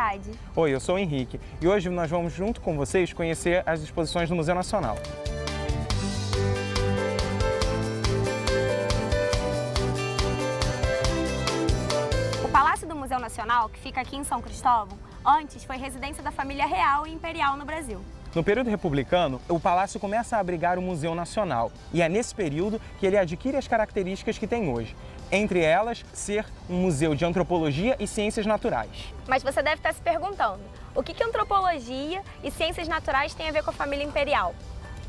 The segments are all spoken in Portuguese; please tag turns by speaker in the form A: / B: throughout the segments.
A: Jade.
B: Oi, eu sou o Henrique e hoje nós vamos junto com vocês conhecer as exposições do Museu Nacional.
A: O Palácio do Museu Nacional, que fica aqui em São Cristóvão, antes foi residência da família real e imperial no Brasil.
B: No período republicano, o palácio começa a abrigar o Museu Nacional e é nesse período que ele adquire as características que tem hoje. Entre elas, ser um museu de antropologia e ciências naturais.
A: Mas você deve estar se perguntando, o que antropologia e ciências naturais têm a ver com a família imperial?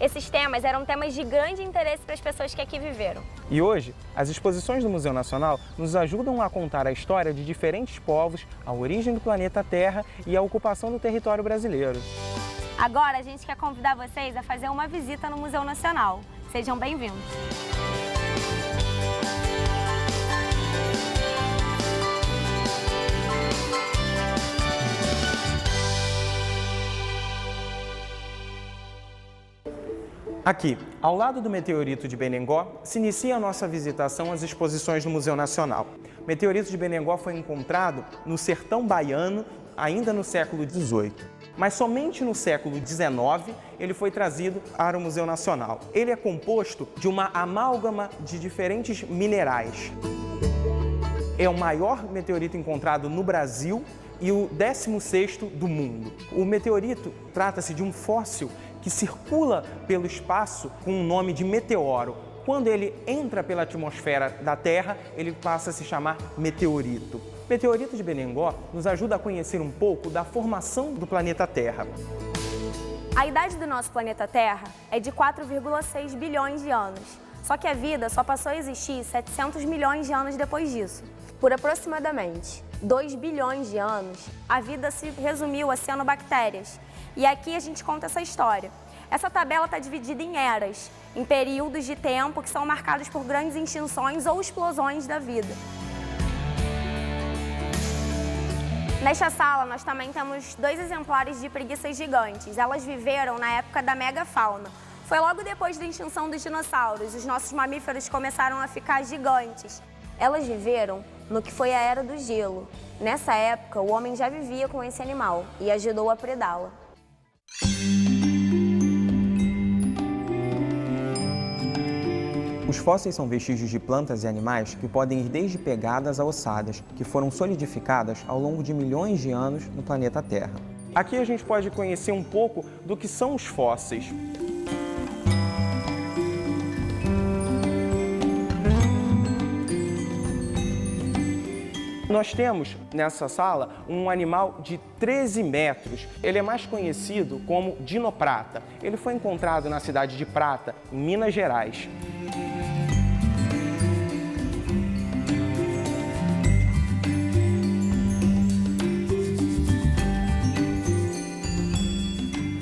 A: Esses temas eram temas de grande interesse para as pessoas que aqui viveram.
B: E hoje, as exposições do Museu Nacional nos ajudam a contar a história de diferentes povos, a origem do planeta Terra e a ocupação do território brasileiro.
A: Agora a gente quer convidar vocês a fazer uma visita no Museu Nacional. Sejam bem-vindos!
B: Aqui, ao lado do meteorito de Benengó, se inicia a nossa visitação às exposições do Museu Nacional. O meteorito de Benengó foi encontrado no sertão baiano, ainda no século XVIII. Mas somente no século XIX ele foi trazido para o Museu Nacional. Ele é composto de uma amálgama de diferentes minerais. É o maior meteorito encontrado no Brasil e o 16º do mundo. O meteorito trata-se de um fóssil que circula pelo espaço com o nome de meteoro. Quando ele entra pela atmosfera da Terra, ele passa a se chamar meteorito. O meteorito de Benengó nos ajuda a conhecer um pouco da formação do planeta Terra.
A: A idade do nosso planeta Terra é de 4,6 bilhões de anos. Só que a vida só passou a existir 700 milhões de anos depois disso. Por aproximadamente 2 bilhões de anos, a vida se resumiu a cianobactérias. E aqui a gente conta essa história. Essa tabela está dividida em eras, em períodos de tempo que são marcados por grandes extinções ou explosões da vida. Nesta sala, nós também temos 2 exemplares de preguiças gigantes. Elas viveram na época da megafauna. Foi logo depois da extinção dos dinossauros, os nossos mamíferos começaram a ficar gigantes. Elas viveram no que foi a Era do Gelo. Nessa época, o homem já vivia com esse animal e ajudou a predá-la.
B: Os fósseis são vestígios de plantas e animais que podem ir desde pegadas a ossadas, que foram solidificadas ao longo de milhões de anos no planeta Terra. Aqui a gente pode conhecer um pouco do que são os fósseis. Nós temos nessa sala um animal de 13 metros. Ele é mais conhecido como dinoprata. Ele foi encontrado na cidade de Prata, em Minas Gerais.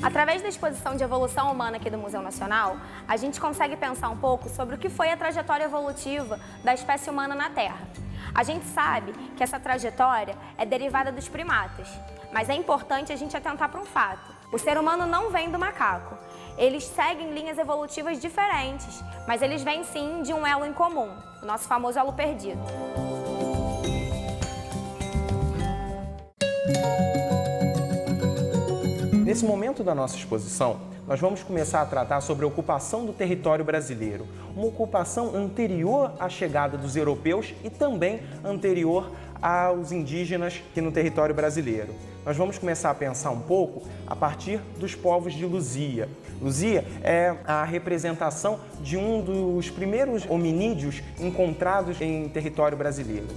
A: Através da exposição de evolução humana aqui do Museu Nacional, a gente consegue pensar um pouco sobre o que foi a trajetória evolutiva da espécie humana na Terra. A gente sabe que essa trajetória é derivada dos primatas, mas é importante a gente atentar para um fato. O ser humano não vem do macaco. Eles seguem linhas evolutivas diferentes, mas eles vêm sim de um elo em comum, o nosso famoso elo perdido.
B: Nesse momento da nossa exposição, nós vamos começar a tratar sobre a ocupação do território brasileiro, uma ocupação anterior à chegada dos europeus e também anterior aos indígenas aqui no território brasileiro. Nós vamos começar a pensar um pouco a partir dos povos de Luzia. Luzia é a representação de um dos primeiros hominídeos encontrados em território brasileiro.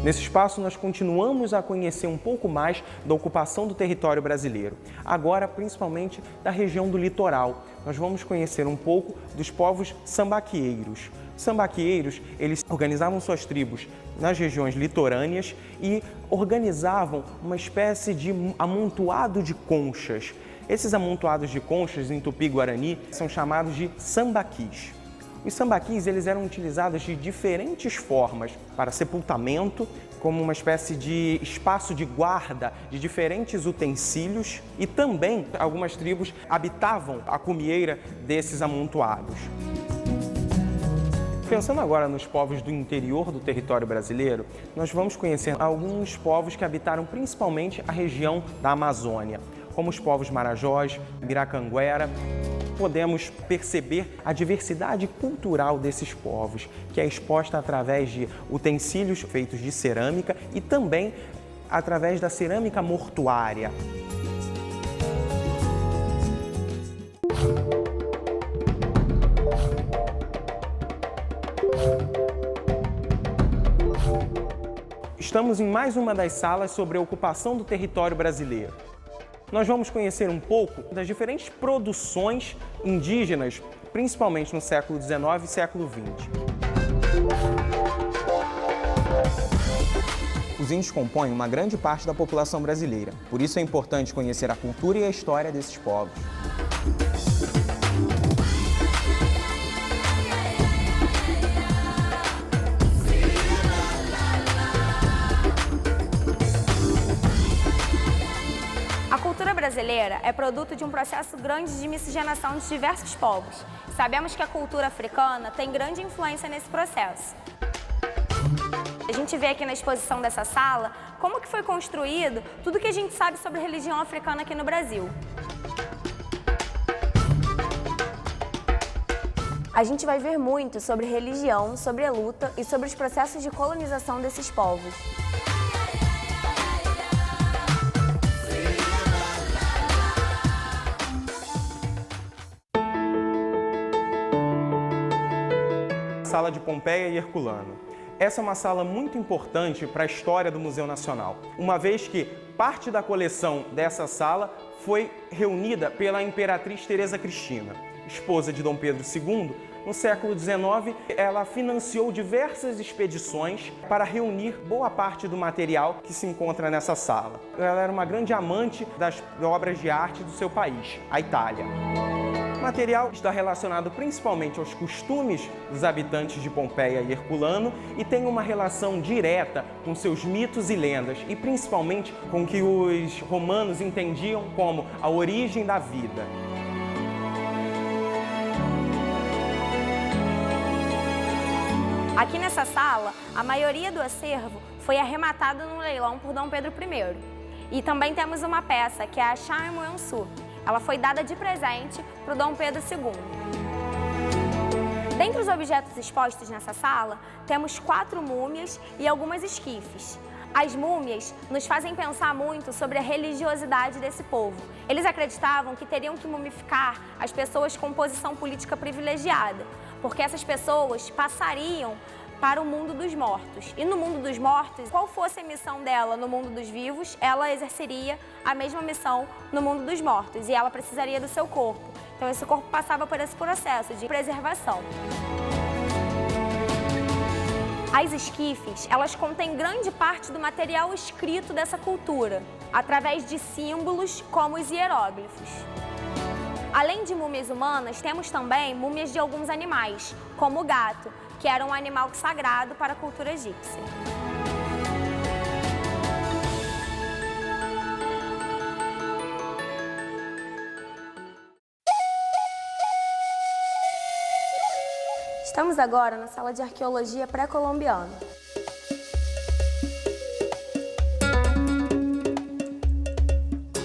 B: Nesse espaço, nós continuamos a conhecer um pouco mais da ocupação do território brasileiro, agora principalmente da região do litoral. Nós vamos conhecer um pouco dos povos sambaqueiros. Os sambaqueiros, eles organizavam suas tribos nas regiões litorâneas e organizavam uma espécie de amontoado de conchas. Esses amontoados de conchas, em Tupi-Guarani, são chamados de sambaquis. Os sambaquis eles eram utilizados de diferentes formas para sepultamento, como uma espécie de espaço de guarda de diferentes utensílios e também algumas tribos habitavam a cumieira desses amontoados. Pensando agora nos povos do interior do território brasileiro, nós vamos conhecer alguns povos que habitaram principalmente a região da Amazônia, como os povos Marajós, Biracanguera. Podemos perceber a diversidade cultural desses povos, que é exposta através de utensílios feitos de cerâmica e também através da cerâmica mortuária. Estamos em mais uma das salas sobre a ocupação do território brasileiro. Nós vamos conhecer um pouco das diferentes produções indígenas, principalmente no século XIX e século XX. Os índios compõem uma grande parte da população brasileira, por isso é importante conhecer a cultura e a história desses povos.
A: A cultura brasileira é produto de um processo grande de miscigenação de diversos povos. Sabemos que a cultura africana tem grande influência nesse processo. A gente vê aqui na exposição dessa sala como que foi construído tudo que a gente sabe sobre a religião africana aqui no Brasil. A gente vai ver muito sobre religião, sobre a luta e sobre os processos de colonização desses povos.
B: Sala de Pompeia e Herculano. Essa é uma sala muito importante para a história do Museu Nacional, uma vez que parte da coleção dessa sala foi reunida pela Imperatriz Teresa Cristina, esposa de Dom Pedro II. No século XIX, ela financiou diversas expedições para reunir boa parte do material que se encontra nessa sala. Ela era uma grande amante das obras de arte do seu país, a Itália. O material está relacionado principalmente aos costumes dos habitantes de Pompeia e Herculano e tem uma relação direta com seus mitos e lendas e principalmente com o que os romanos entendiam como a origem da vida.
A: Aqui nessa sala, a maioria do acervo foi arrematado no leilão por Dom Pedro I. E também temos uma peça, que é a Chamois-Ansu. Ela foi dada de presente para o Dom Pedro II. Dentre os objetos expostos nessa sala, temos 4 múmias e algumas esquifes. As múmias nos fazem pensar muito sobre a religiosidade desse povo. Eles acreditavam que teriam que mumificar as pessoas com posição política privilegiada, porque essas pessoas passariam para o mundo dos mortos. E no mundo dos mortos, qual fosse a missão dela no mundo dos vivos, ela exerceria a mesma missão no mundo dos mortos e ela precisaria do seu corpo. Então esse corpo passava por esse processo de preservação. As esquifes, elas contêm grande parte do material escrito dessa cultura, através de símbolos como os hieróglifos. Além de múmias humanas, temos também múmias de alguns animais, como o gato, que era um animal sagrado para a cultura egípcia. Estamos agora na sala de arqueologia pré-colombiana.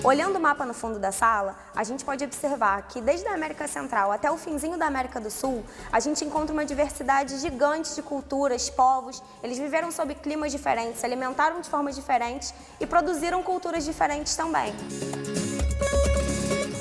A: Olhando o mapa no fundo da sala, a gente pode observar que desde a América Central até o finzinho da América do Sul, a gente encontra uma diversidade gigante de culturas, povos. Eles viveram sob climas diferentes, se alimentaram de formas diferentes e produziram culturas diferentes também.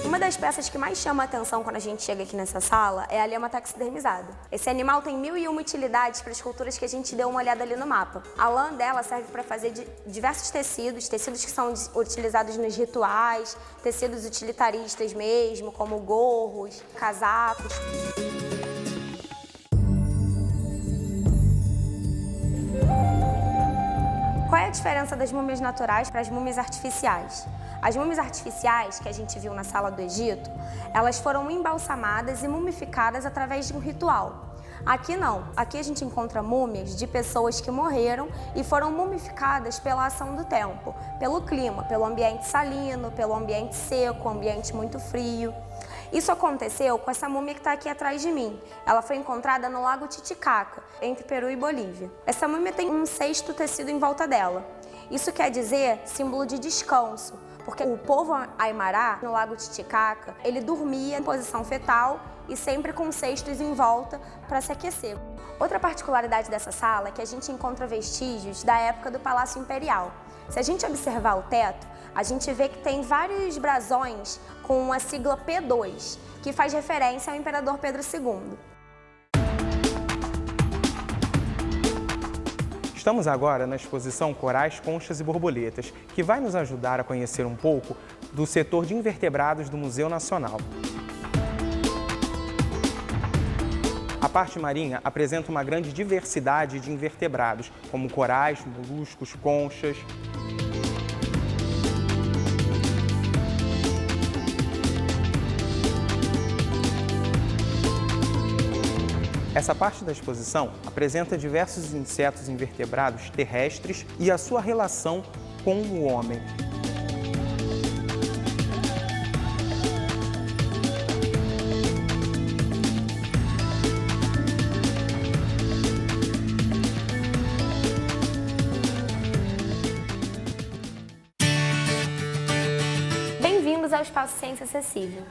A: Uma das peças que mais chama a atenção quando a gente chega aqui nessa sala é a lhama taxidermizada. Esse animal tem 1001 utilidades para as culturas que a gente deu uma olhada ali no mapa. A lã dela serve para fazer diversos tecidos que são utilizados nos rituais, tecidos utilitaristas mesmo, como gorros, casacos. Qual é a diferença das múmias naturais para as múmias artificiais? As múmias artificiais, que a gente viu na sala do Egito, elas foram embalsamadas e mumificadas através de um ritual. Aqui não. Aqui a gente encontra múmias de pessoas que morreram e foram mumificadas pela ação do tempo, pelo clima, pelo ambiente salino, pelo ambiente seco, ambiente muito frio. Isso aconteceu com essa múmia que está aqui atrás de mim. Ela foi encontrada no Lago Titicaca, entre Peru e Bolívia. Essa múmia tem um cesto tecido em volta dela. Isso quer dizer símbolo de descanso, porque o povo Aimará, no Lago Titicaca, ele dormia em posição fetal e sempre com cestos em volta para se aquecer. Outra particularidade dessa sala é que a gente encontra vestígios da época do Palácio Imperial. Se a gente observar o teto, a gente vê que tem vários brasões com a sigla P2, que faz referência ao Imperador Pedro II.
B: Estamos agora na exposição Corais, Conchas e Borboletas, que vai nos ajudar a conhecer um pouco do setor de invertebrados do Museu Nacional. A parte marinha apresenta uma grande diversidade de invertebrados, como corais, moluscos, conchas. Essa parte da exposição apresenta diversos insetos invertebrados terrestres e a sua relação com o homem.
A: Bem-vindos ao Espaço Ciência Acessível.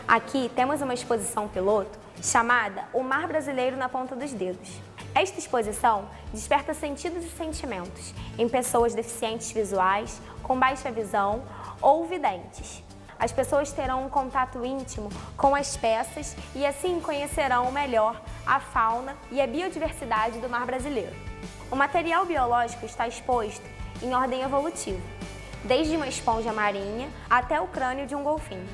A: Aqui temos uma exposição piloto chamada O Mar Brasileiro na Ponta dos Dedos. Esta exposição desperta sentidos e sentimentos em pessoas deficientes visuais, com baixa visão ou videntes. As pessoas terão um contato íntimo com as peças e assim conhecerão melhor a fauna e a biodiversidade do mar brasileiro. O material biológico está exposto em ordem evolutiva, desde uma esponja marinha até o crânio de um golfinho.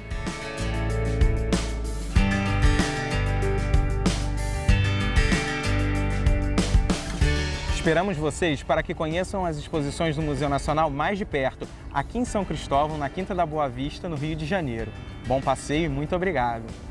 B: Esperamos vocês para que conheçam as exposições do Museu Nacional mais de perto, aqui em São Cristóvão, na Quinta da Boa Vista, no Rio de Janeiro. Bom passeio e muito obrigado!